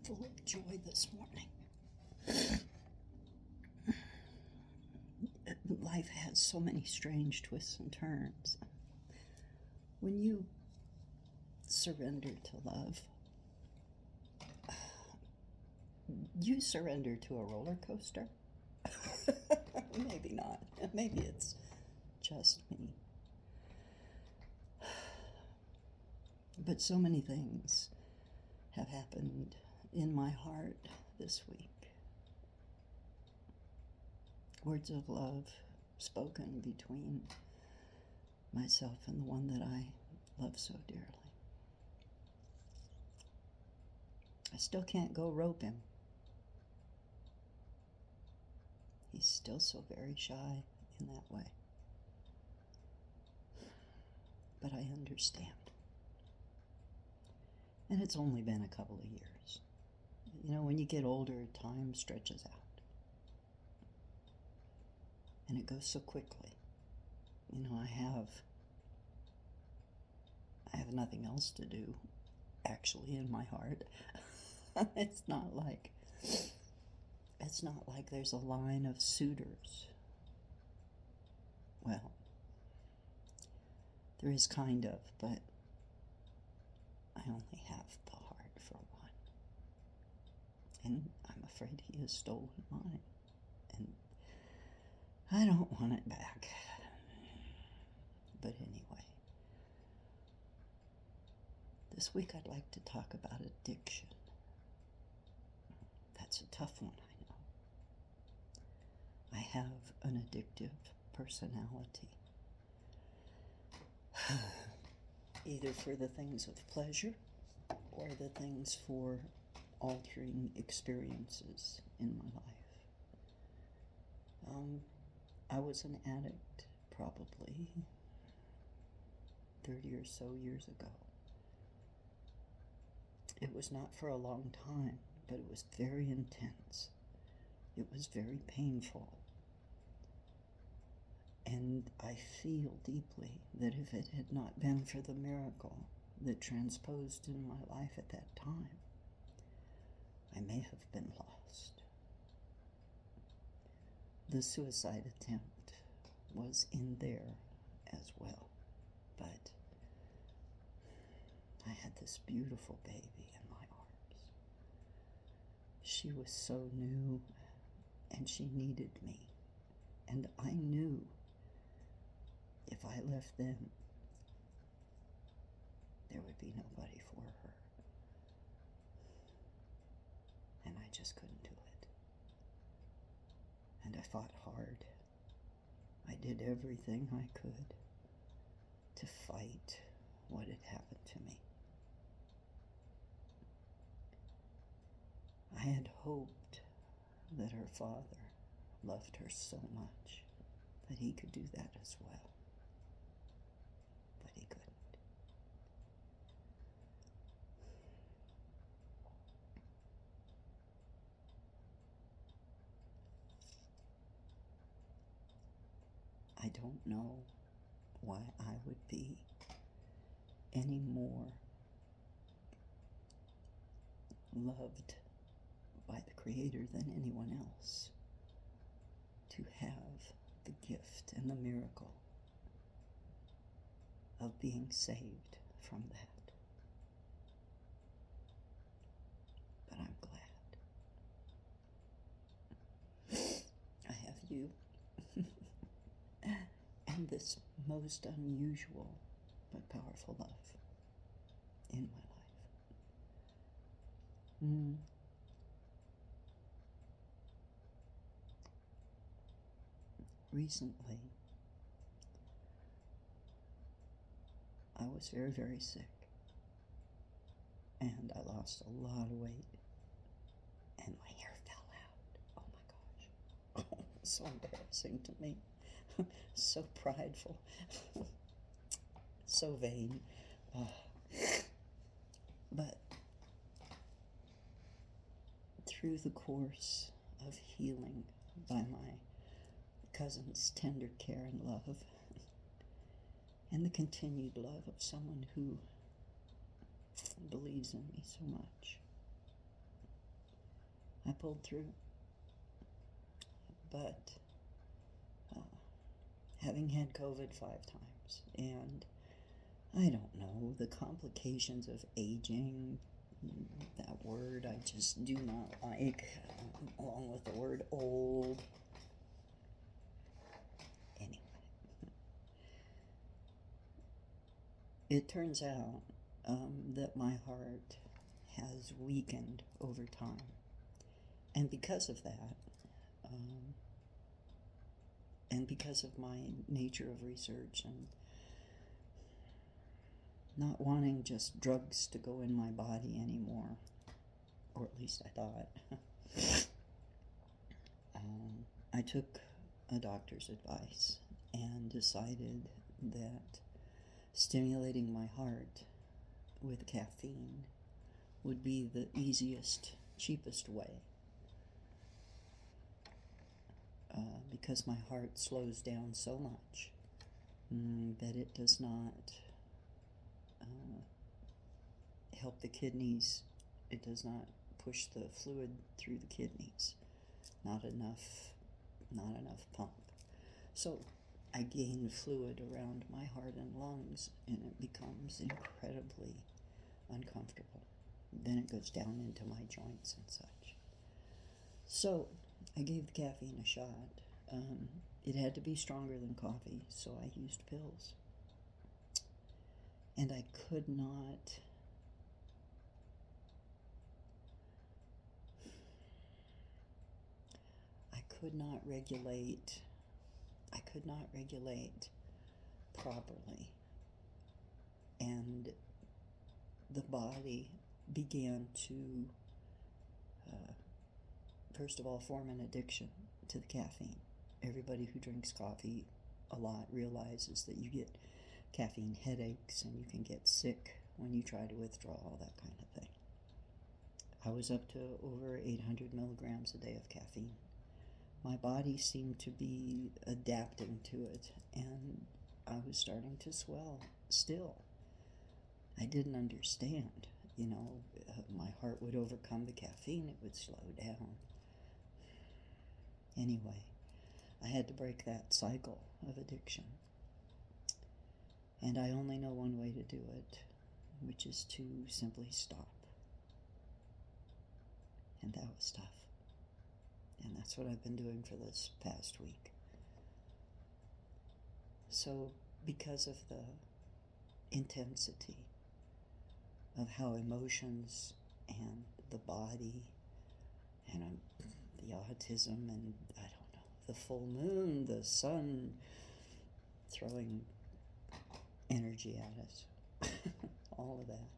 full of joy this morning. Life has so many strange twists and turns. When you surrender to love, you surrender to a roller coaster. Maybe not. Maybe it's just me. But so many things have happened in my heart this week. Words of love spoken between myself and the one that I love so dearly. I still can't go rope him. He's still so very shy in that way. But I understand. And it's only been a couple of years. You know, when you get older, time stretches out. And it goes so quickly. You know, I have nothing else to do, actually, in my heart. It's not like there's a line of suitors. Well, there is kind of, but I only have the heart for one. And I'm afraid he has stolen mine. And I don't want it back. But anyway, this week I'd like to talk about addiction. That's a tough one, I know. I have an addictive personality. Either for the things of pleasure or the things for altering experiences in my life. I was an addict probably 30 or so years ago. It was not for a long time, but it was very intense. It was very painful. And I feel deeply that if it had not been for the miracle that transposed in my life at that time, I may have been lost. The suicide attempt was in there as well, but I had this beautiful baby in my arms. She was so new, and she needed me, and I knew if I left them, there would be nobody for her. And I just couldn't do it. And I fought hard. I did everything I could to fight what had happened to me. I had hoped that her father loved her so much that he could do that as well. But he couldn't. I don't know why I would be any more loved by the Creator than anyone else to have the gift and the miracle of being saved from that. But I'm glad. I have you. And this most unusual but powerful love in my life. Recently, I was very, very sick, and I lost a lot of weight, and my hair fell out. Oh my gosh. Oh, so embarrassing to me. So prideful. So vain. But through the course of healing by my cousin's tender care and love, and the continued love of someone who believes in me so much, pulled through. But having had COVID 5 times, and I don't know, the complications of aging, that word I just do not like, along with the word old. Anyway, it turns out that my heart has weakened over time. And because of that, and because of my nature of research and not wanting just drugs to go in my body anymore, or at least I thought, I took a doctor's advice and decided that stimulating my heart with caffeine would be the easiest, cheapest way. Because my heart slows down so much that it does not help the kidneys. It does not push the fluid through the kidneys. Not enough pump. So I gain fluid around my heart and lungs, and it becomes incredibly uncomfortable. Then it goes down into my joints and such. So I gave the caffeine a shot. It had to be stronger than coffee, so I used pills. And I could not regulate properly. And the body began to, first of all, form an addiction to the caffeine. Everybody who drinks coffee a lot realizes that you get caffeine headaches and you can get sick when you try to withdraw, that kind of thing. I was up to over 800 milligrams a day of caffeine. My body seemed to be adapting to it, and I was starting to swell still. I didn't understand, my heart would overcome the caffeine, it would slow down. Anyway, I had to break that cycle of addiction. And I only know one way to do it, which is to simply stop. And that was tough. And that's what I've been doing for this past week. So, because of the intensity of how emotions and the body and the autism and, I don't know, the full moon, the sun throwing energy at us, all of that,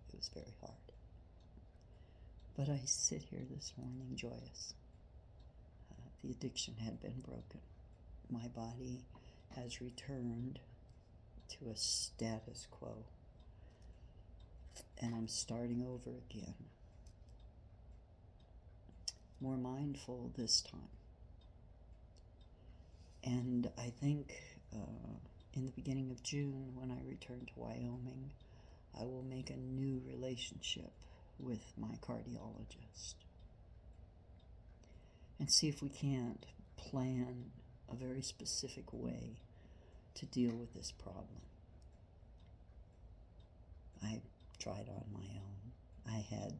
it was very hard. But I sit here this morning joyous. The addiction had been broken. My body has returned to a status quo. And I'm starting over again. More mindful this time. And I think in the beginning of June, when I return to Wyoming, I will make a new relationship with my cardiologist and see if we can't plan a very specific way to deal with this problem. I tried on my own. I had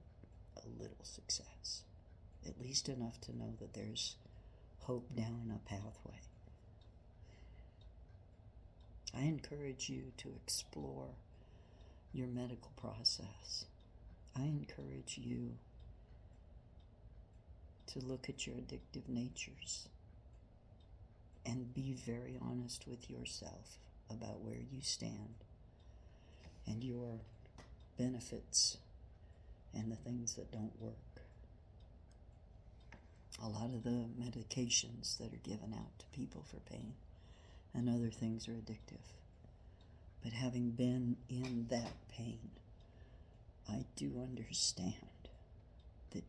a little success, at least enough to know that there's hope down a pathway. I encourage you to explore your medical process. I encourage you to look at your addictive natures and be very honest with yourself about where you stand and your benefits and the things that don't work. A lot of the medications that are given out to people for pain and other things are addictive. But having been in that pain, I do understand that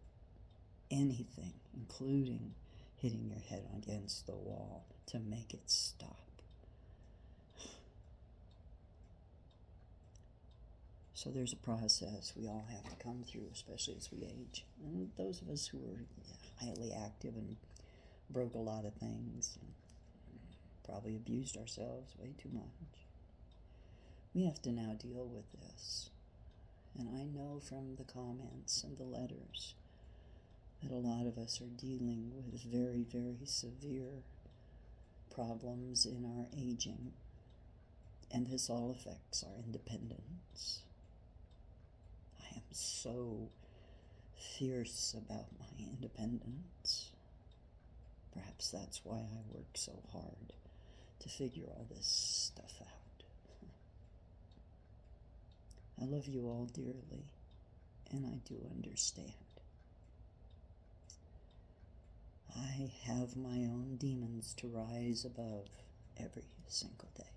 anything, including hitting your head against the wall to make it stop. So there's a process we all have to come through, especially as we age. And those of us who are highly active and broke a lot of things and probably abused ourselves way too much, we have to now deal with this. And I know from the comments and the letters that a lot of us are dealing with very, very severe problems in our aging, and this all affects our independence. I am so fierce about my independence. Perhaps that's why I work so hard to figure all this stuff out. I love you all dearly, and I do understand. I have my own demons to rise above every single day,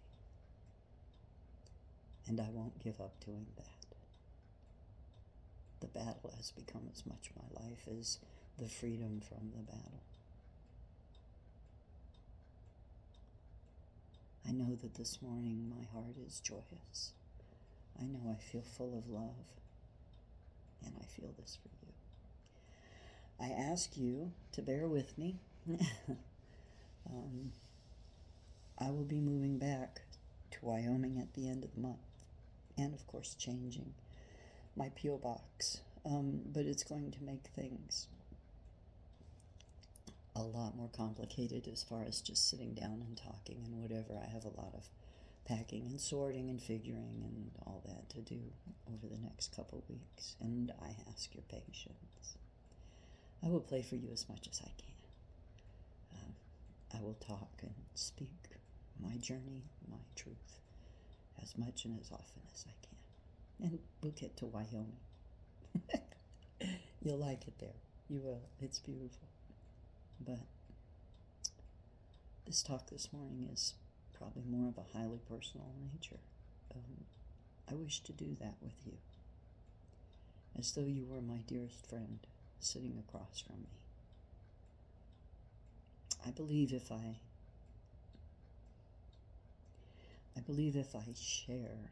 and I won't give up doing that. The battle has become as much my life as the freedom from the battle. I know that this morning my heart is joyous. I know I feel full of love, and I feel this for you. I ask you to bear with me. I will be moving back to Wyoming at the end of the month, and of course changing my P.O. box, but it's going to make things a lot more complicated as far as just sitting down and talking and whatever. I have a lot of packing and sorting and figuring and all that to do over the next couple weeks, and I ask your patience. I will play for you as much as I can. I will talk and speak my journey, my truth, as much and as often as I can. And we'll get to Wyoming. You'll like it there. You will. It's beautiful. But this talk this morning is probably more of a highly personal nature. I wish to do that with you, as though you were my dearest friend sitting across from me. I believe if I share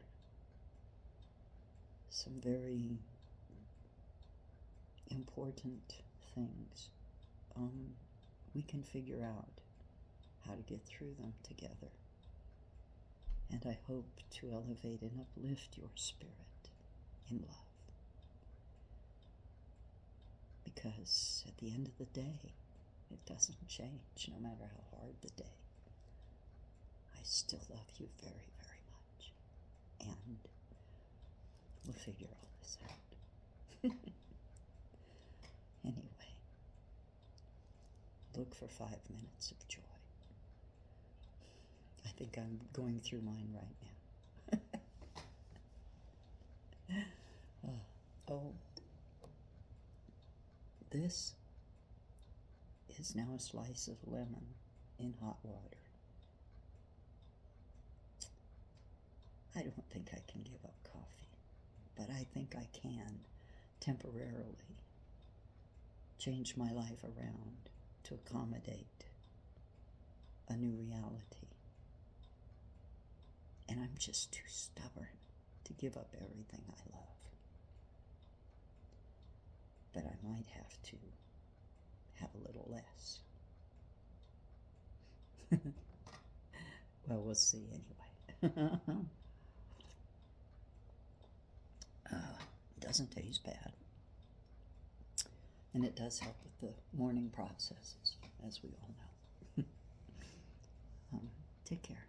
some very important things, we can figure out how to get through them together. And I hope to elevate and uplift your spirit in love. Because at the end of the day, it doesn't change, no matter how hard the day. I still love you very, very much. And we'll figure all this out. Anyway, look for 5 minutes of joy. I think I'm going through mine right now. This is now a slice of lemon in hot water. I don't think I can give up coffee, but I think I can temporarily change my life around to accommodate a new reality. And I'm just too stubborn to give up everything I love. But I might have to have a little less. Well, we'll see anyway. It doesn't taste bad. And it does help with the morning processes, as we all know. Take care.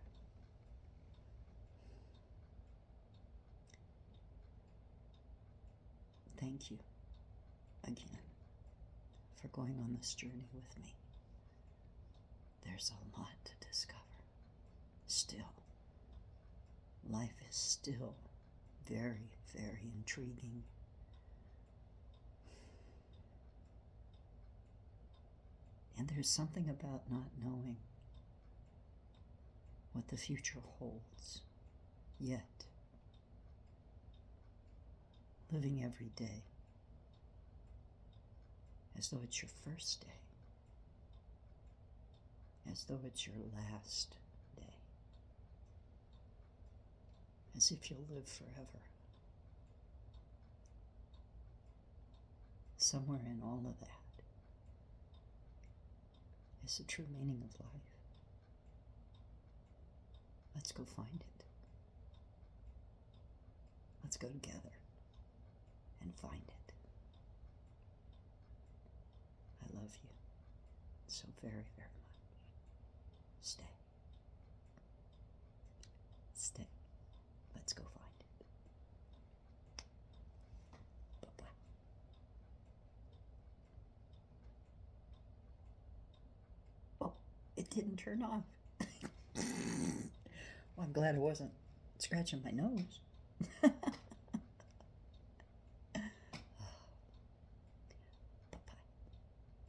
Thank you again for going on this journey with me. There's a lot to discover. Still, life is still very, very intriguing. And there's something about not knowing what the future holds, yet living every day as though it's your first day, as though it's your last day, as if you'll live forever. somewhere in all of that is the true meaning of life. Let's go find it. Let's go together and find it. I love you so very, very much. Stay. Stay. Let's go find it. Bye-bye. Oh, it didn't turn off. Well, I'm glad I wasn't scratching my nose.